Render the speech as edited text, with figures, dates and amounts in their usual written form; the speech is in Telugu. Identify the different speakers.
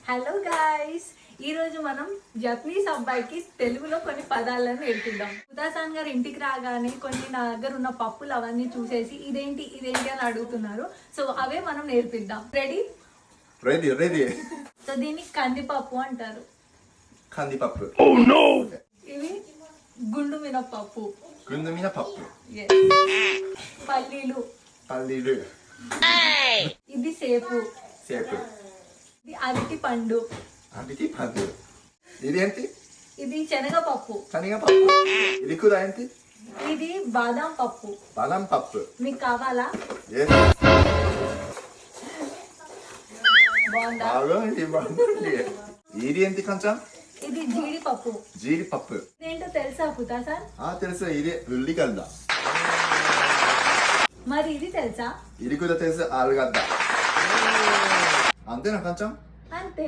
Speaker 1: హలో గాయ్స్, ఈ రోజు మనం జపనీస్ అబ్బాయికి తెలుగులో కొన్ని పదాలను నేర్పిద్దాం. ఉదాసాన్ గారు ఇంటికి రాగానే కొన్ని నా దగ్గర ఉన్న పప్పులు అవన్నీ చూసేసి ఇదేంటి అని అడుగుతున్నారు. సో అవే మనం నేర్పిద్దాం. రెడీ?
Speaker 2: రెడీ.
Speaker 1: సో దీన్ని కందిపప్పు అంటారు.
Speaker 2: కందిపప్పు.
Speaker 1: ఇవి గుండు మినపప్పు.
Speaker 2: గుండు మినపప్పు.
Speaker 1: Yes. పల్లీలు. ఇది సేపు. ఇది అరటి పండు.
Speaker 2: ఇది ఏంటి?
Speaker 1: ఇది శనగపప్పు.
Speaker 2: ఇది కూడా ఏంటి?
Speaker 1: ఇది బాదం పప్పు. మీకు కావాలా? బాగుందా?
Speaker 2: ఇది ఏంటి కొంచెం?
Speaker 1: ఇది జీడిపప్పు. ఇదేంటో తెలుసా పుతా సార్?
Speaker 2: తెలుసు, ఇది ఉల్లిగడ్డ.
Speaker 1: మరి ఇది తెలుసా?
Speaker 2: ఇది కూడా తెలుసు, ఆలుగడ్డ. అంతేనా కొంచెం?
Speaker 1: అంతే.